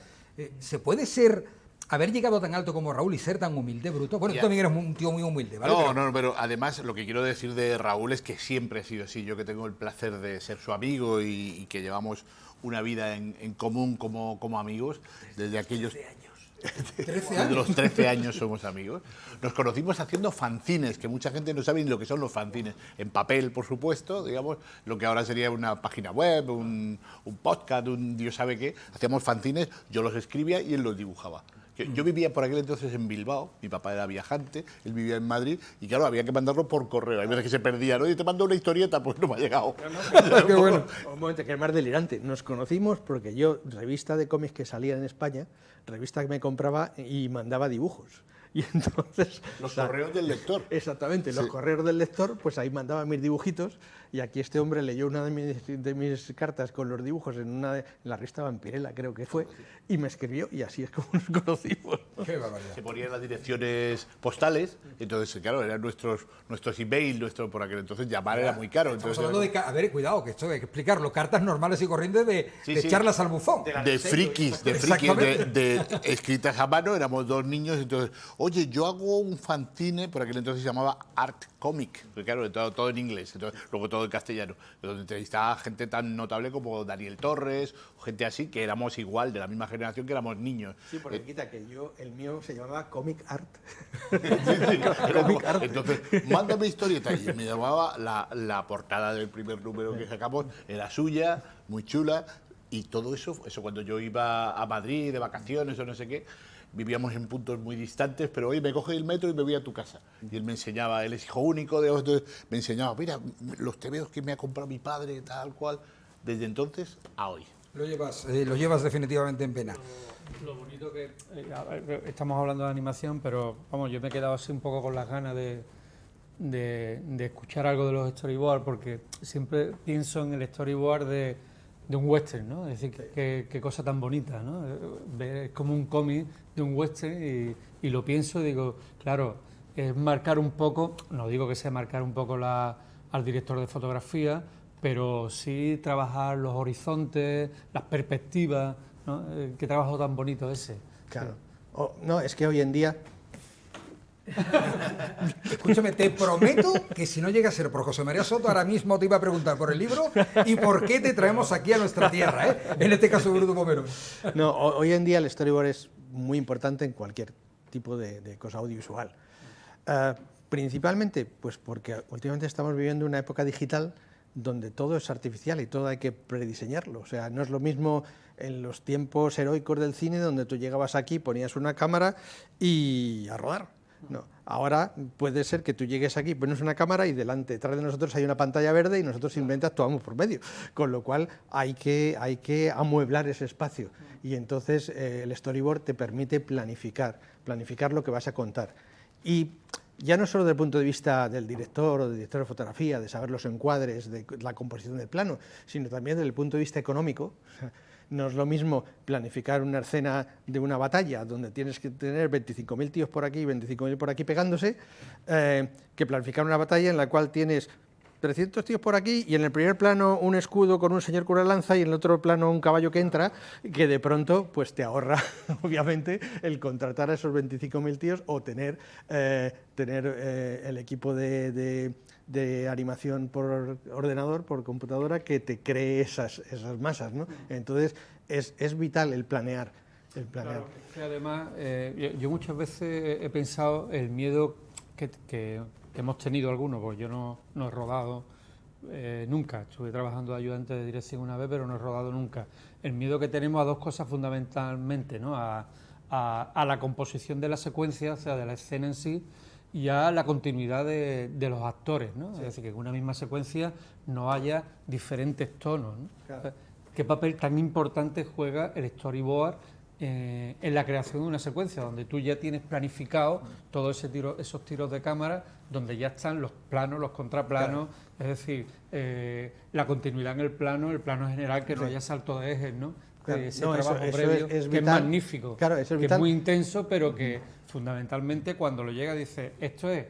[SPEAKER 1] ¿se puede haber llegado tan alto como Raúl y ser tan humilde, Bruto? Bueno, tú también eres un tío muy humilde, ¿vale?
[SPEAKER 2] Pero además lo que quiero decir de Raúl es que siempre ha sido así. Yo que tengo el placer de ser su amigo y que llevamos una vida en común como amigos, desde aquellos...
[SPEAKER 1] 13
[SPEAKER 2] Desde
[SPEAKER 1] años.
[SPEAKER 2] los 13 años somos amigos. Nos conocimos haciendo fanzines, que mucha gente no sabe ni lo que son los fanzines. En papel, por supuesto, digamos, lo que ahora sería una página web, un podcast, un Dios sabe qué. Hacíamos fanzines, yo los escribía y él los dibujaba. Yo vivía por aquel entonces en Bilbao, mi papá era viajante, él vivía en Madrid, y claro, había que mandarlo por correo. Hay veces que se perdía, ¿no? Y te mando una historieta, pues no me ha llegado.
[SPEAKER 1] Qué bueno.
[SPEAKER 3] Un momento, que es más delirante. Nos conocimos porque yo, revista de cómics que salía en España, revista que me compraba y mandaba dibujos. Y entonces...
[SPEAKER 2] Los correos del lector.
[SPEAKER 3] Exactamente, los correos del lector, pues ahí mandaba mis dibujitos y aquí este hombre leyó una de mis cartas con los dibujos en la revista Vampirella, creo que fue, y me escribió y así es como nos conocimos.
[SPEAKER 1] Qué barbaridad.
[SPEAKER 2] Se ponían las direcciones postales, entonces, claro, eran nuestros emails, por aquel entonces llamar era muy caro.
[SPEAKER 1] Estamos
[SPEAKER 2] Entonces,
[SPEAKER 1] hablando de... A ver, cuidado, que esto hay que explicarlo. Cartas normales y corrientes de charlas al buzón.
[SPEAKER 2] de frikis, de escritas a mano, éramos 2 niños, entonces, oye, yo hago un fanzine, por aquel entonces se llamaba Art Comic, porque claro, todo en inglés, entonces, luego todo en castellano, donde entrevistaba a gente tan notable como Daniel Torres, o gente así, que éramos igual, de la misma generación que éramos niños.
[SPEAKER 3] Sí, porque quita que el mío se llamaba Comic Art.
[SPEAKER 2] Éramos- entonces, mándame historieta, y me llamaba la portada del primer número que sacamos, era suya, muy chula, y todo eso cuando yo iba a Madrid de vacaciones o no sé qué, vivíamos en puntos muy distantes, pero oye, me coge el metro y me voy a tu casa. Y él me enseñaba, él es hijo único, me enseñaba, mira, los tebeos que me ha comprado mi padre, tal cual, desde entonces a hoy.
[SPEAKER 1] Lo llevas definitivamente en pena.
[SPEAKER 4] Lo bonito que... a ver, estamos hablando de animación, pero vamos, yo me he quedado así un poco con las ganas de escuchar algo de los storyboards, porque siempre pienso en el storyboard de un western, ¿no? Es decir, qué cosa tan bonita, ¿no? Es como un cómic de un western y lo pienso y digo, claro, es marcar un poco, no digo que sea marcar un poco al director de fotografía, pero sí trabajar los horizontes, las perspectivas, ¿no? Qué trabajo tan bonito ese.
[SPEAKER 3] Claro. No, es que hoy en día...
[SPEAKER 1] Escúchame, te prometo que si no llega a ser por José María Soto, ahora mismo te iba a preguntar por el libro y por qué te traemos aquí a nuestra tierra, ¿eh? En este caso, Bruto Pomero.
[SPEAKER 3] No, hoy en día el storyboard es muy importante en cualquier tipo de cosa audiovisual. Principalmente, pues porque últimamente estamos viviendo una época digital donde todo es artificial y todo hay que prediseñarlo. O sea, no es lo mismo en los tiempos heroicos del cine, donde tú llegabas aquí, ponías una cámara y a rodar. No, ahora puede ser que tú llegues aquí, pones una cámara y detrás de nosotros hay una pantalla verde y nosotros simplemente actuamos por medio, con lo cual hay que amueblar ese espacio y entonces el storyboard te permite planificar lo que vas a contar. Y ya no solo desde el punto de vista del director o del director de fotografía, de saber los encuadres, de la composición del plano, sino también desde el punto de vista económico. No es lo mismo planificar una escena de una batalla donde tienes que tener 25.000 tíos por aquí y 25.000 por aquí pegándose, que planificar una batalla en la cual tienes 300 tíos por aquí y en el primer plano un escudo con un señor cura lanza y en el otro plano un caballo que entra, que de pronto pues te ahorra obviamente el contratar a esos 25.000 tíos o tener el equipo de animación por ordenador, por computadora, que te cree esas masas, ¿no? Entonces es vital el planear.
[SPEAKER 4] Claro, es que además yo muchas veces he pensado el miedo que hemos tenido algunos, pues yo no he rodado nunca, estuve trabajando de ayudante de dirección una vez, pero no he rodado nunca. El miedo que tenemos a dos cosas fundamentalmente, ¿no? A la composición de la secuencia, o sea, de la escena en sí, y a la continuidad de los actores, ¿no? Sí. Es decir, que en una misma secuencia no haya diferentes tonos, ¿no? Claro. ¿Qué papel tan importante juega el storyboard en la creación de una secuencia, donde tú ya tienes planificado todos esos tiros de cámara, donde ya están los planos, los contraplanos, claro. Es decir, la continuidad en el plano general, que no haya salto de ejes, ¿no? Claro. Ese trabajo previo, que es magnífico, claro, que es muy intenso, pero que fundamentalmente cuando lo llega dice, esto es,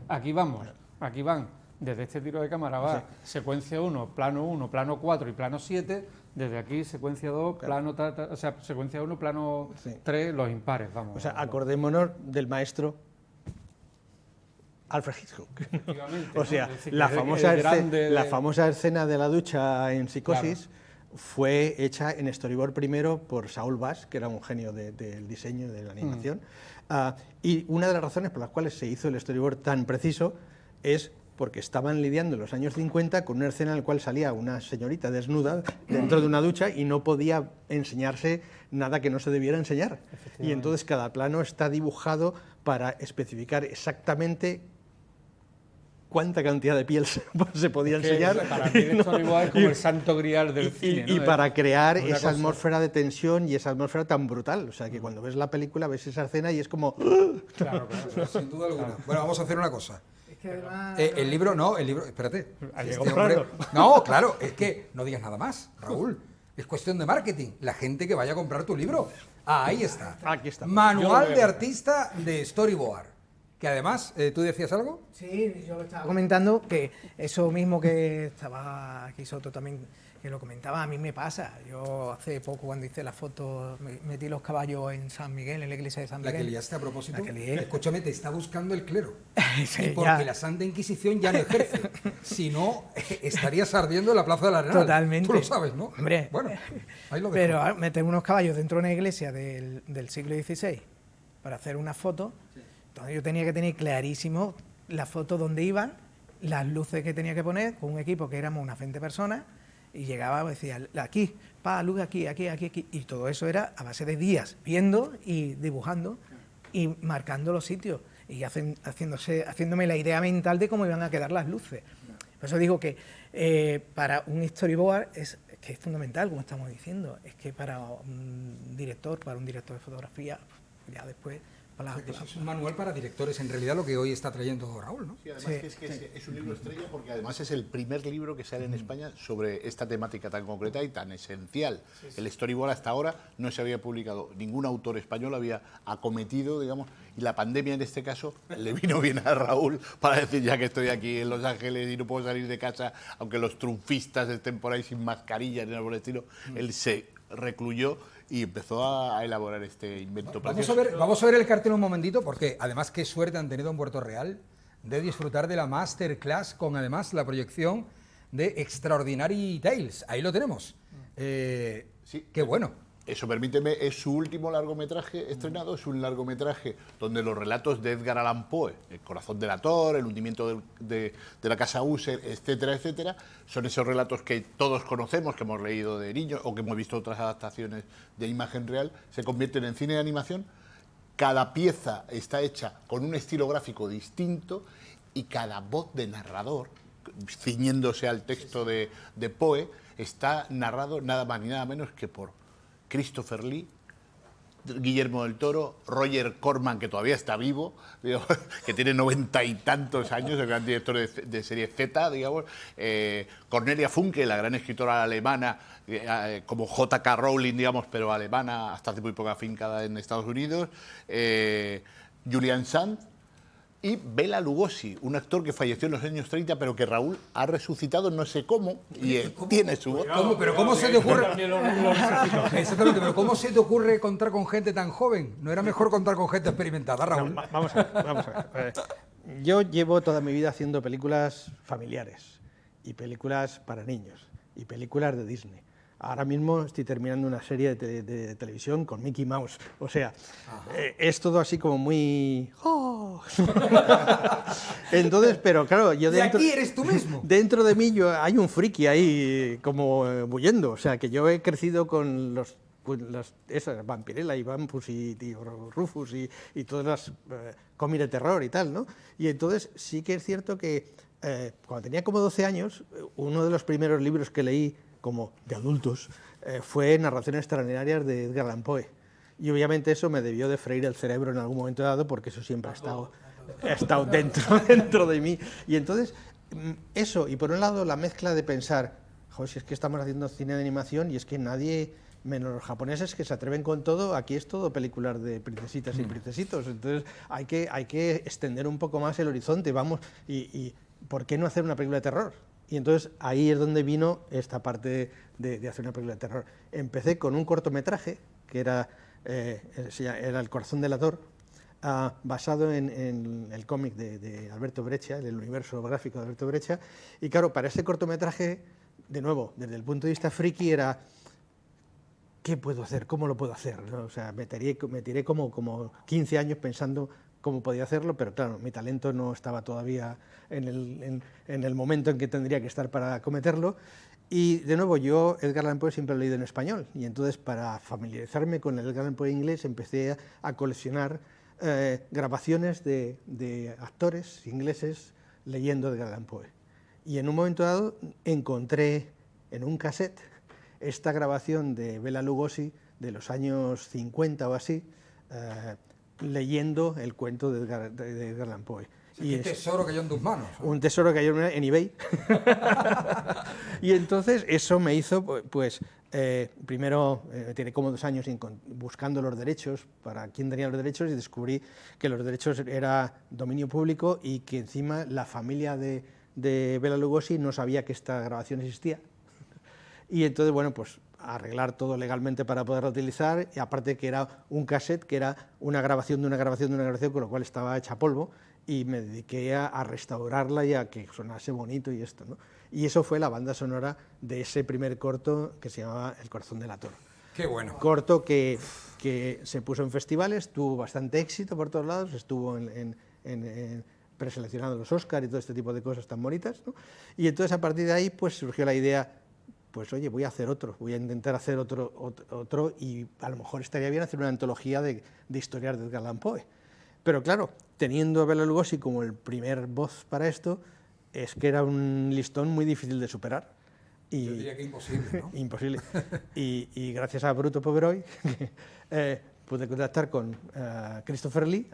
[SPEAKER 4] aquí vamos, aquí van, desde este tiro de cámara va secuencia 1, plano 4 y plano 7, desde aquí secuencia 2, plano, o sea, secuencia 1, plano 3, los impares, vamos.
[SPEAKER 3] O sea, acordémonos del maestro Alfred Hitchcock. O sea, decir, la famosa escena de la ducha en Psicosis, claro, fue hecha en storyboard primero por Saul Bass, que era un genio del diseño, de la animación. Y una de las razones por las cuales se hizo el storyboard tan preciso es porque estaban lidiando en los años 50 con una escena en la cual salía una señorita desnuda dentro de una ducha y no podía enseñarse nada que no se debiera enseñar. Y entonces cada plano está dibujado para especificar exactamente cuánta cantidad de piel se podía enseñar.
[SPEAKER 4] Para mí esto igual es como el santo grial del cine, ¿no?
[SPEAKER 3] Y para crear esa atmósfera de tensión y esa atmósfera tan brutal. O sea, que cuando ves la película ves esa escena y es como...
[SPEAKER 1] Claro, sin duda alguna. Bueno, vamos a hacer una cosa. El libro, espérate. No, claro, es que no digas nada más, Raúl. Es cuestión de marketing. La gente que vaya a comprar tu libro. Ahí está.
[SPEAKER 3] Aquí está.
[SPEAKER 1] Manual de artista de storyboard. Que además, ¿tú decías algo?
[SPEAKER 5] Sí, yo lo estaba comentando, que eso mismo que estaba aquí Soto también, que lo comentaba, a mí me pasa. Yo hace poco, cuando hice la foto, metí los caballos en San Miguel, en la iglesia de San Miguel.
[SPEAKER 1] ¿La que liaste a propósito?
[SPEAKER 5] La que lié.
[SPEAKER 1] Escúchame, te está buscando el clero.
[SPEAKER 5] Sí,
[SPEAKER 1] porque la Santa Inquisición ya no ejerce. Si no, estarías ardiendo en la Plaza de la Arenal.
[SPEAKER 5] Totalmente.
[SPEAKER 1] Tú lo sabes, ¿no?
[SPEAKER 5] Hombre.
[SPEAKER 1] Bueno, ahí lo dejo.
[SPEAKER 5] Pero meter unos caballos dentro de una iglesia del siglo XVI para hacer una foto, entonces yo tenía que tener clarísimo la foto donde iban, las luces que tenía que poner, con un equipo que éramos unas 20 personas, y llegaba, decía, aquí, luz aquí, y todo eso era a base de días, viendo y dibujando y marcando los sitios y haciéndome la idea mental de cómo iban a quedar las luces. Por eso digo que para un storyboard es fundamental, como estamos diciendo, es que para un director de fotografía, ya después...
[SPEAKER 1] O sea, que eso es un manual para directores, en realidad lo que hoy está trayendo Raúl, ¿no?
[SPEAKER 2] Sí, además que es un libro estrella porque además es el primer libro que sale en España sobre esta temática tan concreta y tan esencial. El storyboard hasta ahora no se había publicado, ningún autor español había acometido, digamos, y la pandemia en este caso le vino bien a Raúl para decir, ya que estoy aquí en Los Ángeles y no puedo salir de casa, aunque los triunfistas estén por ahí sin mascarilla ni nada por el estilo, él se recluyó y empezó a elaborar este invento.
[SPEAKER 1] Vamos a ver el cartel un momentito, porque además qué suerte han tenido en Puerto Real de disfrutar de la masterclass con además la proyección de Extraordinary Tales. Ahí lo tenemos.
[SPEAKER 2] Sí.
[SPEAKER 1] Qué bueno.
[SPEAKER 2] Eso, permíteme, es su último largometraje estrenado, es un largometraje donde los relatos de Edgar Allan Poe, El corazón delator, El hundimiento de la casa User, etcétera, etcétera, son esos relatos que todos conocemos, que hemos leído de niños o que hemos visto otras adaptaciones de imagen real, se convierten en cine de animación. Cada pieza está hecha con un estilo gráfico distinto y cada voz de narrador, ciñéndose al texto de Poe, está narrado nada más ni nada menos que por Christopher Lee, Guillermo del Toro, Roger Corman, que todavía está vivo, digamos, que tiene 90 y tantos años, el gran director de serie Z, digamos, Cornelia Funke, la gran escritora alemana, como J.K. Rowling, digamos, pero alemana, hasta hace muy poco afincada en Estados Unidos, Julian Sands, y Bela Lugosi, un actor que falleció en los años 30, pero que Raúl ha resucitado no sé cómo, y tiene su voz.
[SPEAKER 1] ¿Cómo se te ocurre? Exactamente, pero ¿cómo se te ocurre contar con gente tan joven? ¿No era mejor contar con gente experimentada, Raúl?
[SPEAKER 3] No, vamos a ver. Yo llevo toda mi vida haciendo películas familiares, y películas para niños, y películas de Disney. Ahora mismo estoy terminando una serie de televisión con Mickey Mouse. O sea, es todo así como muy... ¡Oh! Entonces, pero claro, yo dentro...
[SPEAKER 1] ¿Y aquí eres tú mismo?
[SPEAKER 3] Dentro de mí hay un friki ahí como bullendo. O sea, que yo he crecido con esas Vampirella y Vampus y Rufus y todas las cómics de terror y tal, ¿no? Y entonces sí que es cierto que cuando tenía como 12 años, uno de los primeros libros que leí como de adultos, fue Narraciones extraordinarias de Edgar Allan Poe. Y obviamente eso me debió de freír el cerebro en algún momento dado, porque eso siempre ha estado dentro de mí. Y entonces, eso, y por un lado la mezcla de pensar, joder, si es que estamos haciendo cine de animación y es que nadie, menos los japoneses que se atreven con todo, aquí es todo películas de princesitas y princesitos, entonces hay que extender un poco más el horizonte, vamos, y ¿por qué no hacer una película de terror? Y entonces ahí es donde vino esta parte de hacer una película de terror. Empecé con un cortometraje que era El corazón delator, basado en el cómic de Alberto Breccia, el universo gráfico de Alberto Breccia. Y claro, para ese cortometraje, de nuevo, desde el punto de vista friki, era ¿qué puedo hacer? ¿Cómo lo puedo hacer? ¿No? O sea, me tiré como 15 años pensando cómo podía hacerlo, pero claro, mi talento no estaba todavía en el momento en que tendría que estar para cometerlo. Y de nuevo, yo Edgar Allan Poe siempre lo he leído en español, y entonces para familiarizarme con el Edgar Allan Poe inglés empecé a coleccionar grabaciones de actores ingleses leyendo Edgar Allan Poe. Y en un momento dado encontré en un cassette esta grabación de Bela Lugosi de los años 50 o así, leyendo el cuento de Edgar Allan Poe.
[SPEAKER 1] Y un tesoro cayó en tus manos.
[SPEAKER 3] Un tesoro cayó en eBay. Y entonces eso me hizo, pues, primero tiré como 2 años buscando los derechos, para quién tenía los derechos, y descubrí que los derechos era dominio público y que encima la familia de Bela Lugosi no sabía que esta grabación existía. Y entonces, bueno, pues arreglar todo legalmente para poderla utilizar, y aparte que era un cassette, que era una grabación de una grabación de una grabación, con lo cual estaba hecha polvo, y me dediqué a restaurarla y a que sonase bonito y esto, ¿no? Y eso fue la banda sonora de ese primer corto que se llamaba El corazón delator.
[SPEAKER 1] ¡Qué bueno!
[SPEAKER 3] Corto que se puso en festivales, tuvo bastante éxito por todos lados, estuvo preseleccionado los Oscar y todo este tipo de cosas tan bonitas, ¿no? Y entonces a partir de ahí pues surgió la idea, pues oye, voy a hacer otro, voy a intentar hacer otro y a lo mejor estaría bien hacer una antología de historias de Edgar Allan Poe. Pero claro, teniendo a Bela Lugosi como el primer voz para esto, es que era un listón muy difícil de superar. Y,
[SPEAKER 1] yo diría que imposible, ¿no?
[SPEAKER 3] Imposible. Y gracias a Bruto Poveroy pude contactar con Christopher Lee,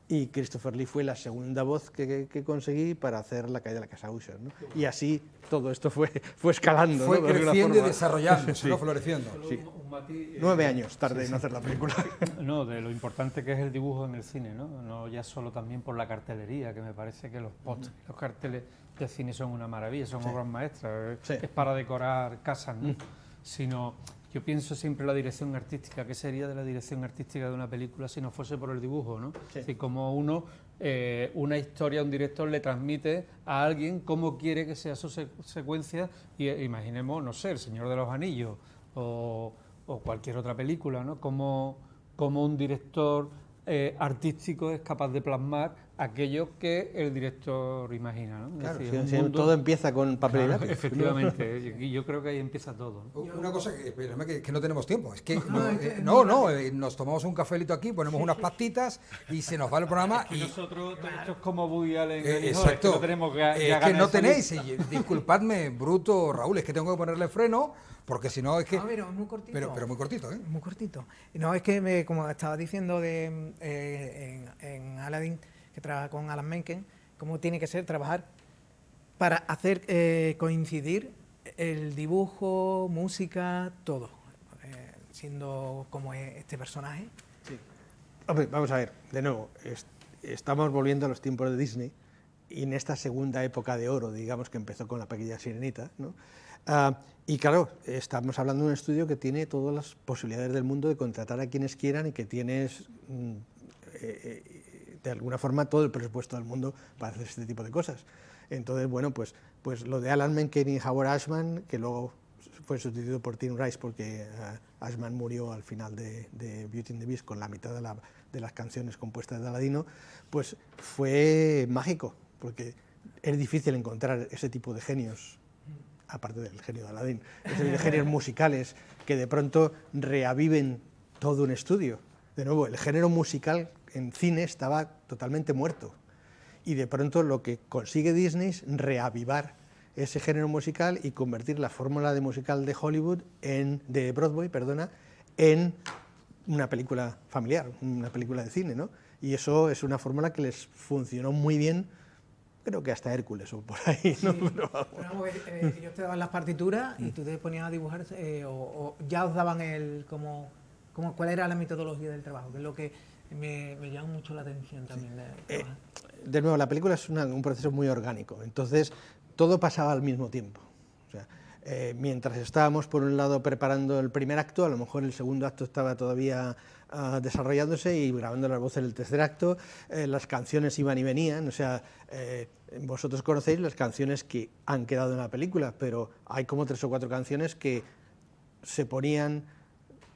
[SPEAKER 3] y Christopher Lee fue la segunda voz que conseguí para hacer La caída de la casa Usher, ¿no? Y así todo esto fue escalando.
[SPEAKER 1] Fue
[SPEAKER 3] ¿no? De alguna
[SPEAKER 1] creciendo y
[SPEAKER 3] forma.
[SPEAKER 1] desarrollándose,
[SPEAKER 3] Sí.
[SPEAKER 1] ¿no? Floreciendo.
[SPEAKER 3] Sí.
[SPEAKER 4] Un matiz,
[SPEAKER 3] 9 años tardé en hacer la película.
[SPEAKER 4] No, de lo importante que es el dibujo en el cine, ¿no? No ya solo también por la cartelería, que me parece que los pósters, los carteles de cine son una maravilla, son obras maestras,
[SPEAKER 3] Sí.
[SPEAKER 4] es para decorar casas, ¿no? Sino, yo pienso siempre en la dirección artística. ¿Qué sería de la dirección artística de una película si no fuese por el dibujo, ¿no?
[SPEAKER 3] Sí.
[SPEAKER 4] Es decir, como uno, una historia, un director le transmite a alguien cómo quiere que sea su secuencia, y imaginemos, no sé, El Señor de los Anillos o cualquier otra película, ¿no? Como un director artístico es capaz de plasmar aquello que el director imagina, ¿no?
[SPEAKER 3] Claro,
[SPEAKER 4] Es decir,
[SPEAKER 3] sí,
[SPEAKER 4] un mundo-
[SPEAKER 3] todo empieza con papel y
[SPEAKER 4] Claro,
[SPEAKER 3] lápiz.
[SPEAKER 4] efectivamente, y yo creo que ahí empieza todo, ¿no?
[SPEAKER 1] Una cosa que no tenemos tiempo, es que
[SPEAKER 5] No,
[SPEAKER 1] nos tomamos un cafelito aquí, ponemos unas pastitas y se nos va el programa y
[SPEAKER 4] Nosotros, esto es como Woody Allen,
[SPEAKER 1] exacto.
[SPEAKER 4] es que no tenemos ya
[SPEAKER 1] Es que
[SPEAKER 4] ganas
[SPEAKER 1] no
[SPEAKER 4] de salir.
[SPEAKER 1] tenéis, y disculpadme, Bruto, Raúl, es que tengo que ponerle freno porque si no es que
[SPEAKER 5] Ah, pero es muy cortito.
[SPEAKER 1] pero muy cortito, ¿eh?
[SPEAKER 5] Muy cortito. No, es que, como estaba diciendo en Aladdin, que trabaja con Alan Menken, cómo tiene que ser trabajar para hacer coincidir el dibujo, música, todo, siendo como es este personaje.
[SPEAKER 3] Sí. Hombre, vamos a ver, de nuevo, estamos volviendo a los tiempos de Disney, y en esta segunda época de oro, digamos, que empezó con La pequeña sirenita, ¿no? Y claro, estamos hablando de un estudio que tiene todas las posibilidades del mundo de contratar a quienes quieran, y que tienes de alguna forma todo el presupuesto del mundo para hacer este tipo de cosas. Entonces, bueno, pues lo de Alan Menken y Howard Ashman, que luego fue sustituido por Tim Rice porque Ashman murió al final de Beauty and the Beast con la mitad de las canciones compuestas de Aladino, pues fue mágico, porque es difícil encontrar ese tipo de genios, aparte del genio de Aladín, ese tipo de genios musicales que de pronto reaviven todo un estudio. De nuevo, el género musical en cine estaba totalmente muerto, y de pronto lo que consigue Disney es reavivar ese género musical y convertir la fórmula de musical de Hollywood, de Broadway, en una película familiar, una película de cine, ¿no? Y eso es una fórmula que les funcionó muy bien, creo que hasta Hércules o por ahí, ¿no?
[SPEAKER 5] Sí. Pero vamos, ellos te daban las partituras y tú te ponías a dibujar, o ya os daban cuál era la metodología del trabajo, que es lo que me llama mucho la atención también.
[SPEAKER 3] De nuevo, la película es un proceso muy orgánico, entonces todo pasaba al mismo tiempo. O sea, mientras estábamos, por un lado, preparando el primer acto, a lo mejor el segundo acto estaba todavía desarrollándose y grabando las voces del tercer acto, las canciones iban y venían, o sea, vosotros conocéis las canciones que han quedado en la película, pero hay como 3 o 4 canciones que se ponían,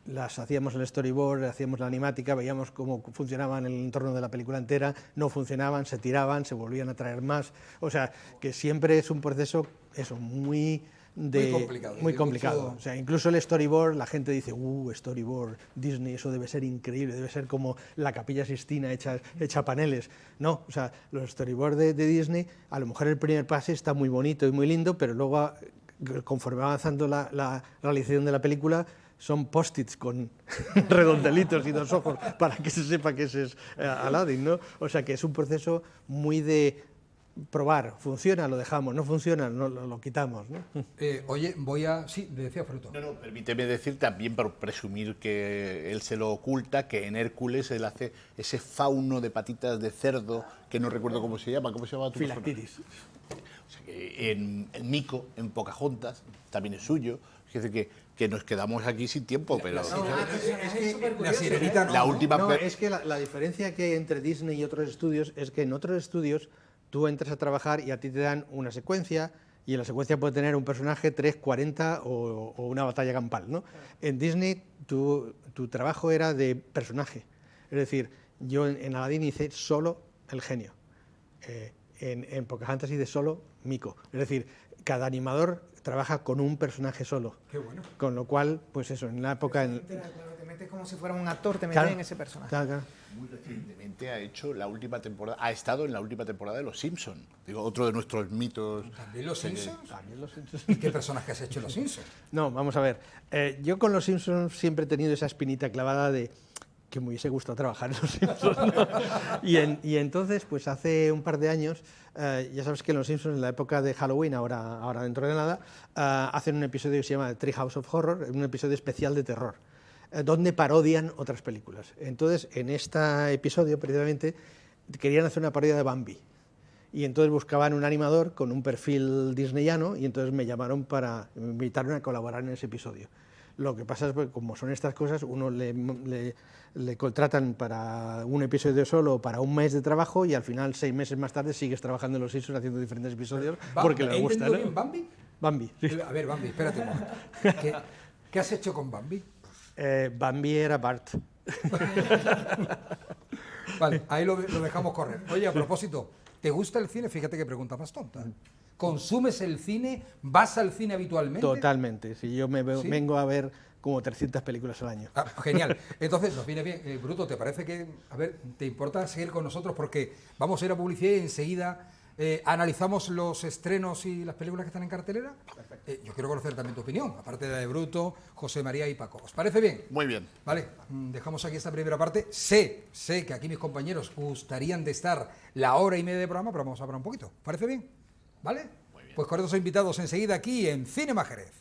[SPEAKER 3] las hacíamos el storyboard, hacíamos la animática, veíamos cómo funcionaban en el entorno de la película entera, no funcionaban, se tiraban, se volvían a traer más, o sea, que siempre es un proceso, eso, muy
[SPEAKER 1] complicado.
[SPEAKER 3] Muy complicado. O sea, incluso el storyboard, la gente dice, storyboard, Disney, eso debe ser increíble, debe ser como la Capilla Sixtina hecha paneles. No, o sea, los storyboards de Disney, a lo mejor el primer pase está muy bonito y muy lindo, pero luego, conforme va avanzando la realización de la película, son post-its con redondelitos y 2 ojos para que se sepa que ese es Aladdin, ¿no? O sea, que es un proceso muy de probar, funciona, lo dejamos, no funciona, no lo quitamos, ¿no?
[SPEAKER 1] Oye, sí, le decía Fruto.
[SPEAKER 2] No, permíteme decir también, por presumir que él se lo oculta, que en Hércules él hace ese fauno de patitas de cerdo, que no recuerdo cómo se llama tu personaje.
[SPEAKER 3] Filactiris.
[SPEAKER 2] O sea, que en Mico, en Pocahontas, también es suyo. Es decir, que nos quedamos aquí sin tiempo, pero...
[SPEAKER 1] La sirenita no.
[SPEAKER 2] La última...
[SPEAKER 3] No, es que la diferencia que hay entre Disney y otros estudios es que en otros estudios tú entras a trabajar y a ti te dan una secuencia, y en la secuencia puede tener un personaje 3, 40 o una batalla campal, ¿no? En Disney tu trabajo era de personaje, es decir, yo en Aladdin hice solo el genio, en Pocahontas hice solo Mico, es decir, cada animador trabaja con un personaje solo.
[SPEAKER 1] Qué bueno.
[SPEAKER 3] Con lo cual, pues eso, en la época...
[SPEAKER 5] Claro, te Es como si fuera un actor, te metes
[SPEAKER 3] Claro,
[SPEAKER 5] en ese personaje.
[SPEAKER 3] claro.
[SPEAKER 2] Muy recientemente ha estado en la última temporada de Los Simpson. Digo, otro de nuestros mitos.
[SPEAKER 1] ¿También los Simpsons?
[SPEAKER 3] También los Simpsons.
[SPEAKER 1] ¿Y qué personaje has hecho en los Simpsons?
[SPEAKER 3] No, vamos a ver. Yo con los Simpsons siempre he tenido esa espinita clavada de que me hubiese gustado trabajar en los Simpsons. y entonces, pues hace un par de años, ya sabes que en los Simpsons, en la época de Halloween, ahora dentro de nada, hacen un episodio que se llama Treehouse of Horror, un episodio especial de terror, donde parodian otras películas. Entonces, en este episodio, precisamente, querían hacer una parodia de Bambi. Y entonces buscaban un animador con un perfil disneyano y entonces me llamaron me invitaron a colaborar en ese episodio. Lo que pasa es que, como son estas cosas, uno le contratan para un episodio solo o para un mes de trabajo y al final, 6 meses más tarde, sigues trabajando en los Simpsons haciendo diferentes episodios porque les gusta,
[SPEAKER 1] ¿He entendido
[SPEAKER 3] ¿no?
[SPEAKER 1] bien Bambi?
[SPEAKER 3] Bambi. Sí.
[SPEAKER 1] A ver, Bambi, espérate un momento. ¿Qué has hecho con Bambi?
[SPEAKER 3] Bambi era Bart.
[SPEAKER 1] Vale, ahí lo dejamos correr. Oye, a propósito, ¿te gusta el cine? Fíjate qué pregunta más tonta. ¿Consumes el cine? ¿Vas al cine habitualmente?
[SPEAKER 3] Totalmente. Si yo
[SPEAKER 1] ¿Sí?
[SPEAKER 3] vengo a ver como 300 películas al año.
[SPEAKER 1] Ah, genial. Entonces, nos viene bien. Bruto, ¿te parece que, a ver, te importa seguir con nosotros? Porque vamos a ir a publicidad y enseguida analizamos los estrenos y las películas que están en cartelera. Yo quiero conocer también tu opinión, aparte de la de Bruto, José María y Paco. ¿Os parece bien?
[SPEAKER 2] Muy bien.
[SPEAKER 1] Vale, dejamos aquí esta primera parte. Sé que aquí mis compañeros gustarían de estar la hora y media de programa, pero vamos a hablar un poquito. ¿Parece bien? ¿Vale? Muy bien. Pues con estos invitados enseguida aquí en Cinema Jerez.